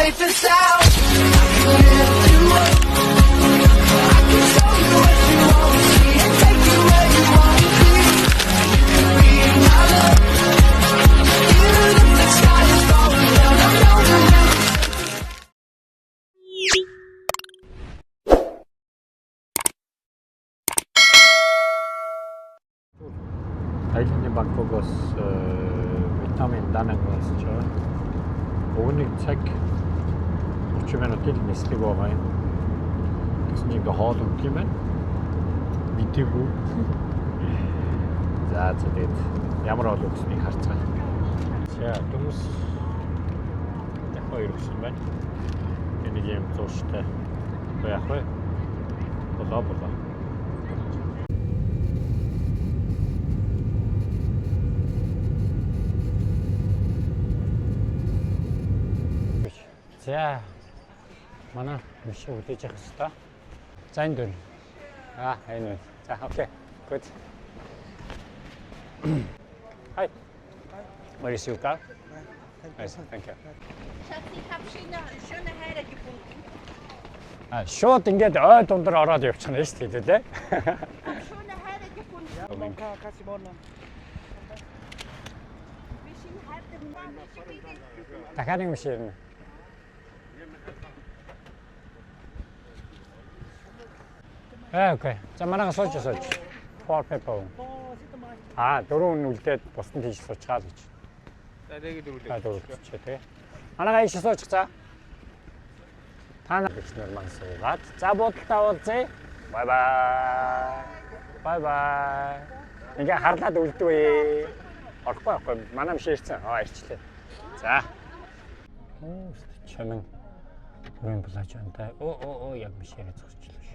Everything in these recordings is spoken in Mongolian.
safe and sound. I can lift you up. I can show you what you won't see and take you where you won't be. You can be my love. Even if the sky is falling down, I know you'll never. Тайландын Бангкокоос Вьетнамын Дананг болж байгаа. Өгний цаг 30 минутын нислэг байгаа юм. Тэсний ингээ хоол өгдөг юм байна. Мэдээгүй. За тэгээд ямар хоол өгснгийг харцгаая. За хүмүүс дахиад ирсэн байна. Энийг юм зурштай. Яг вэ? Болоо. За манай мишээ үлээж явах хэрэгтэй. За энэ дөрөв. Энэ. За окей. Good. Hi. Where is your car? Nice, thank you. Schatz, ich habe schöne Haare gefunden. Шууд ингээд ой дундар ороод явчихна шүү дээ, тий? Schöne Haare gefunden. Wie viel hat der Mann gegeben? Дахиад нэг мишээ ирнэ. Окей. За манайга сууж. 4 people. Дөрөв нь үлдээд бусдын тийш суучгаа л гэж. За тэгээд дөрөв. Дөрөв тий. Манайга ийш суучих за. Та нар бичнэр маань суугаад. За бодолтой уулзъя. Бай бай. Ингээ харлаад үлдвэ. Орохгүй. Манай мишээ ирсэн. Ирчлээ. За. Чамин. Бүрэн булаач антай. Яг мишээрээ зогсчихлоо шүү.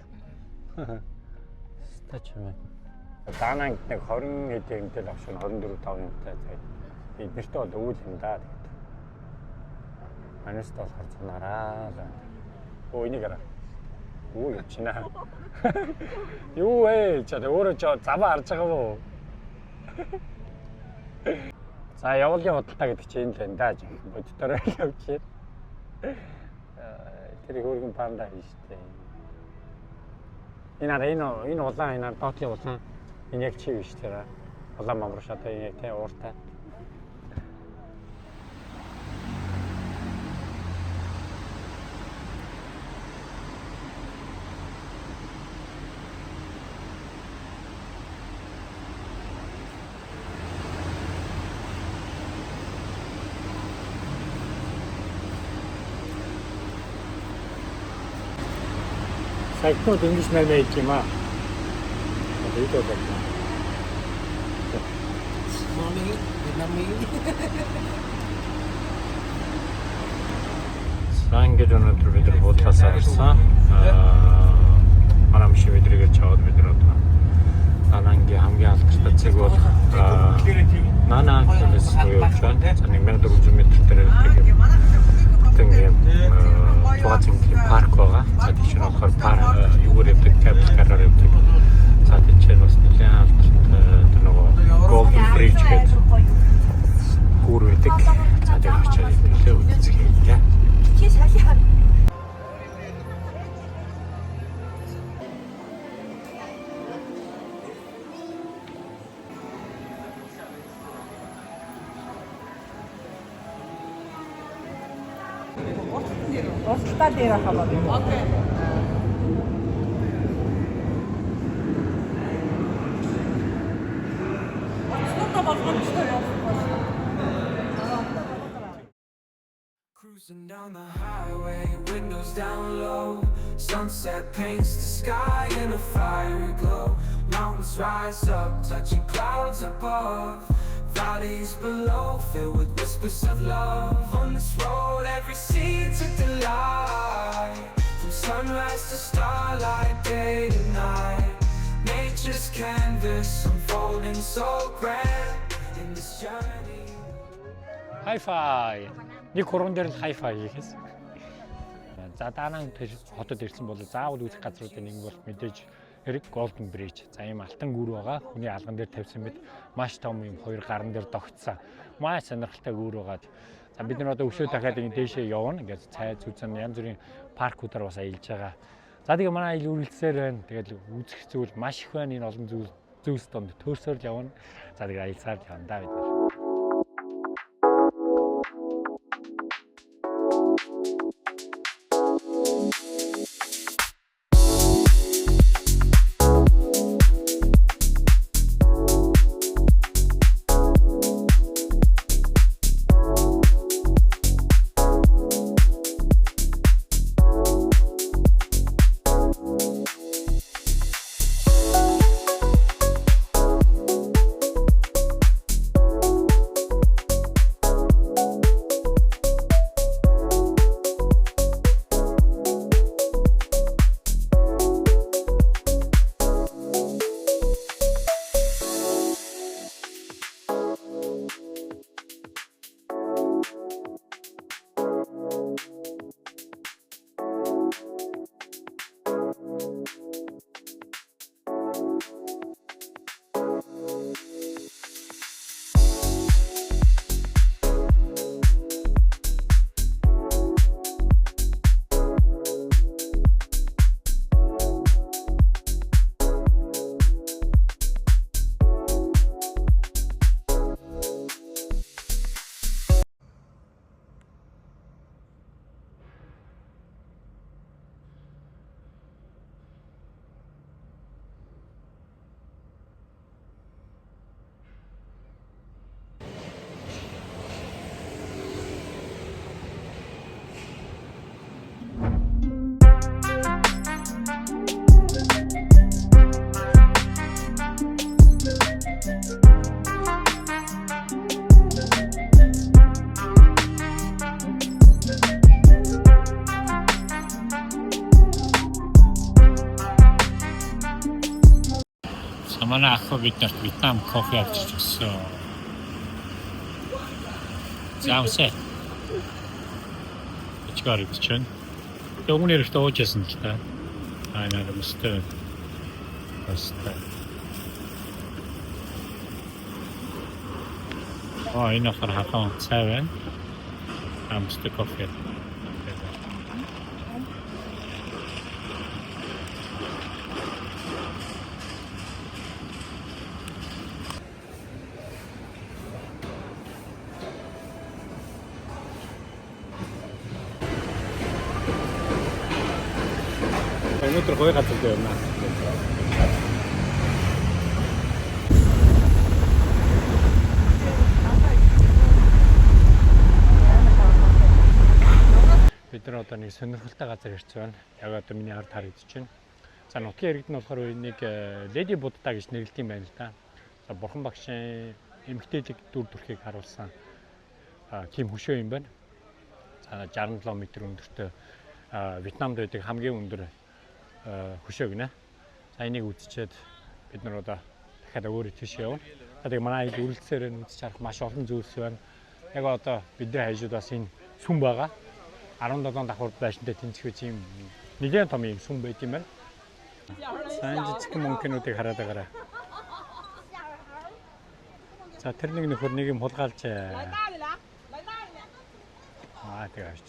Стачмэ. Дананг нэг 20 хэдийнтэй л авшин 24-5 юмтай тэгээд эднэртээ бол өвөл юм да тэгээд. Манайс бол харцнараа. Энийг араа. Явчихна. Юу вэ? Чад өөрөө заваа харж байгаа юу? За явуулын худалдаа гэдэг чинь энэ л энэ даа. Боддороо явчих. Тэр хөргөн панда хийж штэ. Энэ улаан доотлын улаан энэ яг чи биш тэрэ. Улаан мамрашаатай энэ тэ ууртай. Сайкнууд ингэж нэмээд юм аа. Дito ba? Morning, Vietnamese. Ингээд өнөөдөр бид нар буудлаасаа гарсан. Манай мишээ бидрийгээ чаваад бид нар одоо Данангийн хамгийн алдартай цэг бол Нана Палас руу явж байна. За 1400 м дээр тийм тугацын парк байгаа. За тийш нь болохоор юугаар явдаг, капиталаар явдаг. За тийч нь бас нэлээд алдартай нөгөө Golden Bridge гэдэг гүр байдаг. За тэр очиж нэлээд үзэх юм яа. Орчлаа дээр хаваад. Окей. Cruising down the highway, windows down low. Sunset paints the sky in a fiery glow. Mountains rise up, touching clouds above. Valleys below, filled with whispers of love. On this road, every scene's a delight. From sunrise to starlight, day to night. Nature's canvas unfolding so grand in this journey. Hi-Fi. Нэг хуран дээр л Hi-Fi хийхээс. За Дананг хотод ирсэн бол заавал үзэх газруудын нэг бол мэдээж Эрик Golden Bridge. За ийм алтан гүр байгаа. Хүний алган дээр тавьсан мэт маш том юм хоёр гаран дээр тогтсон. Маш сонирхолтой гүр байгаа. За бид нар одоо өшөө дахиад ингэ дээшээ явна. Ингээд цай зүзэн янз бүрийн паркуудаар бас аялж байгаа. За тэгээ манай ил үргэлжлээр байна. Тэгээд үзэх зүйл маш их байна. Энэ олон зүйлс донд төрсөөр л явна. За тэгээ аялсаар явна да бид нар. Манай ах биднэрт Вьетнам кофе авчиж өгсөн. Заамсаа. Ичгаар бичэн. Өгнөр ихтэй уужсэн л та. Аа мөстэй. Бастай. Энэ хахан цай байна. Амстай кофе. өнөөдөр гоё газар дээр байна. Бид нар одоо нэг сонирхолтой газар ирж байна. Яг одоо миний ард харагдаж байна. За нутгийн иргэд нь болохоор нэг Леди Будда гэж нэрлэдэг юм байна л да. За бурхан багшийн эмгтээлэг дүр төрхийг харуулсан тийм хөшөө юм байна. За 67 м өндөртэй Вьетнамд байдаг хамгийн өндөр хөшөө гинэ. За энийг үзчихэд бид нар одоо дахиад өөрөө тийш явна. Тэгээд манай ил үргэлжлэлээр үзэж харах маш олон зүйлс байна. Яг одоо бидний хажууд бас энэ сүм байгаа. 17 давхар байшинтай тэнцвэж юм нэгэн том юм сүм байт юм байна. Сайн жижиг мөнхнүүдийг хараад байгаарай. За тэр нэг нөхөр нэг юм хулгайлж тэгээ авч.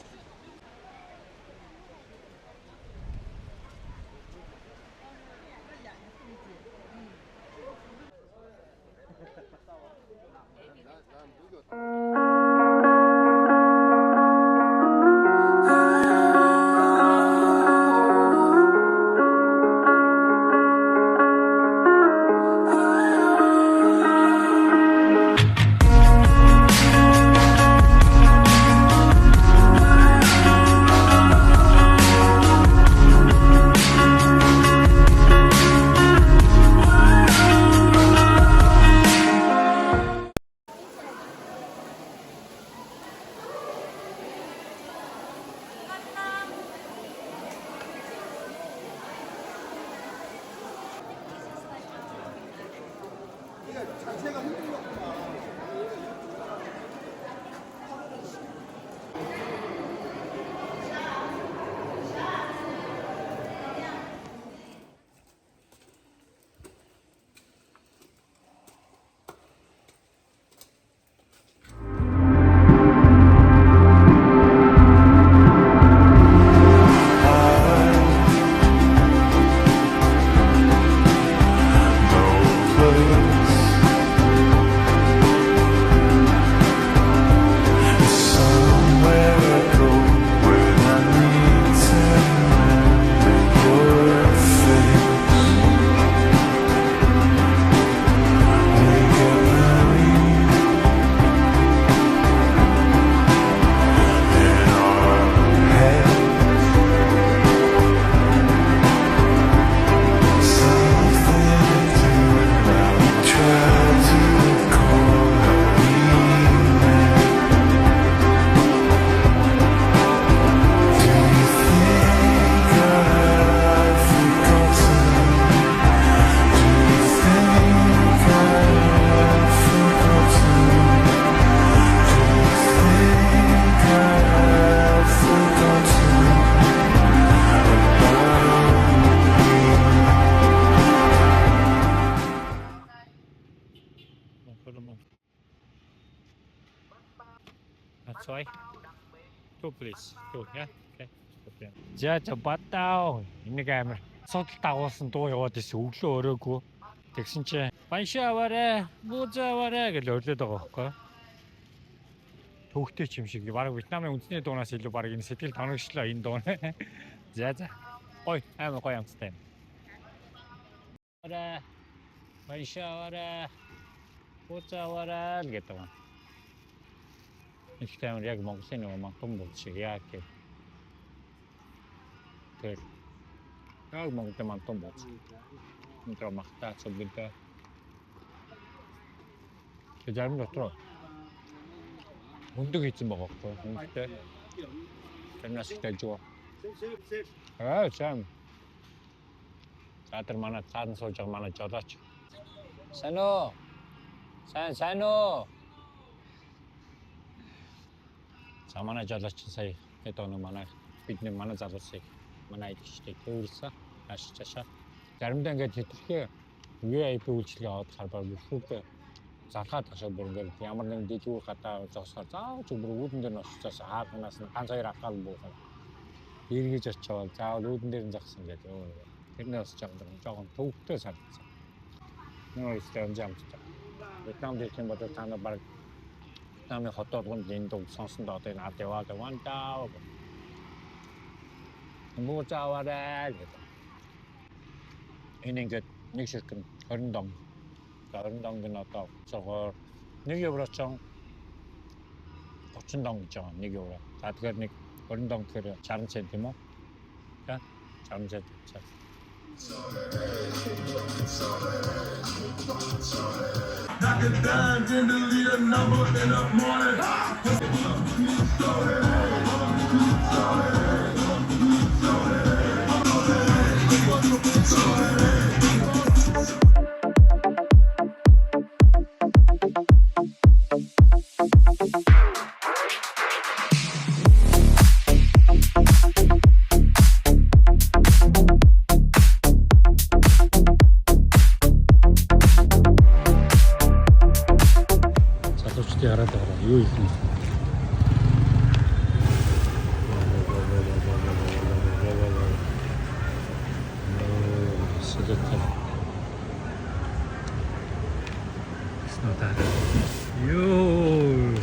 That's why. Two please. Two, yeah? Okay. За баттаа. Энийг амар судал дагуулсан дуу яваад ирсэн. Өглөө өрөөгүй. Тэгсэн чинь баншаа аваарэ, бузаа аваарэ гэж өрлөөд байгаа байхгүй. Төвхтэй ч юм шиг. Бараг Вьетнамын үндэсний дуунаас илүү бараг энэ сэтгэл тоногчлоо энэ дуу. За. Ой, амар гоё амттай. Аваарэ. Баншаа аваарэ. Бузаа аваарэ гэдэг юм. Их тайван яг Монголын нэг манган бол шиг яа гэх. Тэр яг Монголын манган бол. Өнтөр махтаа цогтой. Тэр зарим дотор өндөг хийсэн байгаа байхгүй. Үнэтэй. Тэрнээс их тайлж байгаа. Чам. Цаатар манай цаан сууж байгаа манай жолооч. Сайн уу? Сайн уу? За манай жолооч сая хэд оноо манай бидний манай залуусыг манай идэвчтэй төрүүлсэн. Ашигчаашаа. Заримдаа ингээд хэтэрхий VIP үйлчлэгээ аваад харбаар бүхүүг зархаад ташаа бүр ингээд ямар нэгэн дэжүүр хатаа зогсоор заавал бүр үүдэн дээр нь очицоос хаанаас нь ганц хоёр ахаал буухаа. Эргэж очивол заавал үүдэн дээр нь зогсон гэдэг. Тэрнээс жоохон төвхтэй санагдсан. Нөө истэм жамтай. Вьетнам дээр юм бодож танаа баг Вьетнамын хотоодгонд энэ дуу сонсон доо энэ ад яваад вантаа. Муужавараа гэдэг. Энэ ингээд нэг ширхэг 20 дон. 20 донгийн одоо цогоор 1 евро ч 30 дон гэж байгаа 1 евро. За тэгэхээр нэг 20 дон гэхээр 60 цент юм уу? За 60 цент. Хараад байгаа юу юм. Сэдэтэ. Снотаа. Ёо.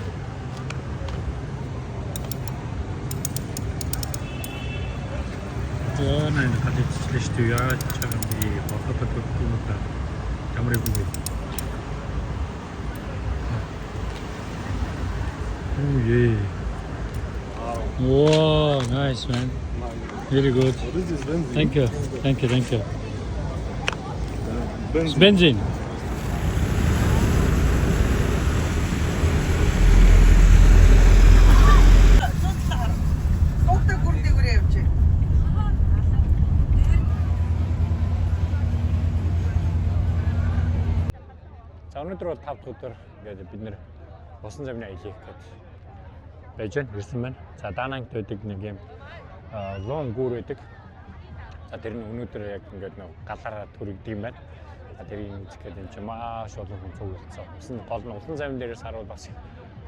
Жонэн хатчихлээ шүү яа чам би бохот бүгдээ камерыг бүгд. Oh yeah. Wow, nice man. Really good. What is this benzene? Thank you. It's benzene. За өнөөдөр бол 5 дахь өдөр ингээд бид нэр усан замны аялал хийх гэж байж байна. Ирсэн байна. За Дананг төдөг нэг юм лон гүр байдаг. За тэр нь өнөөдөр яг ингээд нэг галаараа төрөгдөг юм байна. За тэрийг үзэх гэдэг юм чи маш олон хүн цуглуулсан. Усан гол нь усан замын дээрээс харуул бас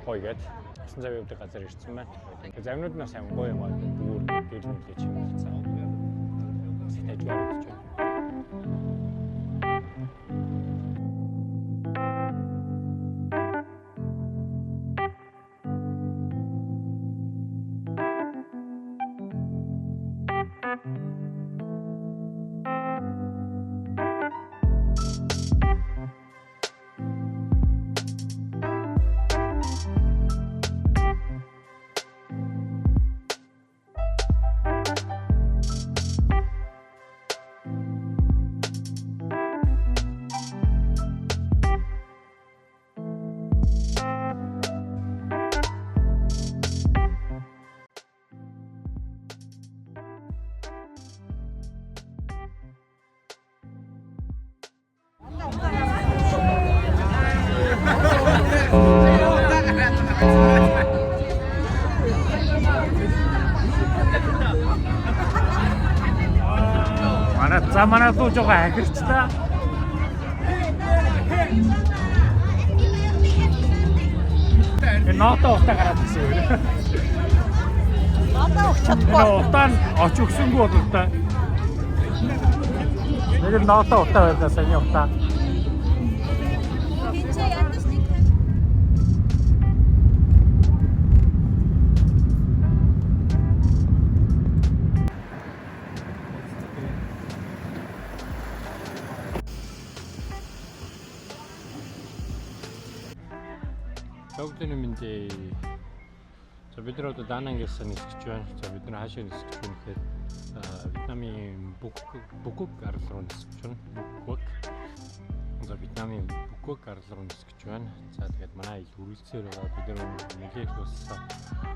гоё гээд усан замын өвдөг газар ирсэн байна. Замнууд нь сайн гоё юм аа. Гүр дээр нь л чимэлцэн. Сэтгэж байна. Манай дуу жоо ахирчлаа. Ноото утаа гараад ирсэн юм. Надаа өгчөхгүй. Утаа нь оч өгсөнгүй бол та. Нэг нь ноото утаа байлаа саяны утаа. Хинчээ ядаж нэг. Бүгдний мэндээ. За бид нар одоо Данангаас нисгэж байна. За бид нар хаашаа нисгэж байна гэхээр Вьетнамын Букук арал руу нисгэж байна. Букук. За Вьетнамын Букук арал руу нисгэж байна. За тэгээд манай ил үргэлжлэлээр байгаа бид нар нэлээд болсон.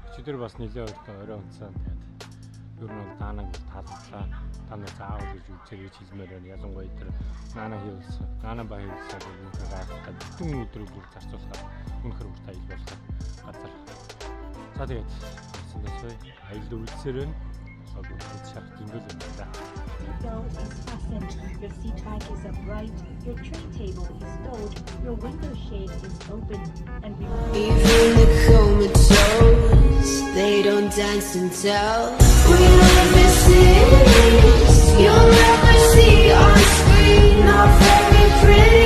Өчигдөр бас нэлээд орой унтсан. Тэгээд ер нь бол Дананг таалагдсан. Танаа заавал гэж үзэрэй хэлмээр байна. Ялангуяа тэр Нана хийлсэн. Нана ба хийлсэн гэдэг нь гайхалтай. Бүтэн өдрөөр бүр зарцуулахаар үнэхэр уртай ил болох газар. За тэгээд сонирхолтой аялал үргэлжлэлээр байна. Согод шахах зөндөл байна. Belt is fastened, your seat back is upright, your tray table is stowed, your window shade is open, and Even the comatose, they don't dance and tell. We live in cities you'll never see on screen, not very pretty.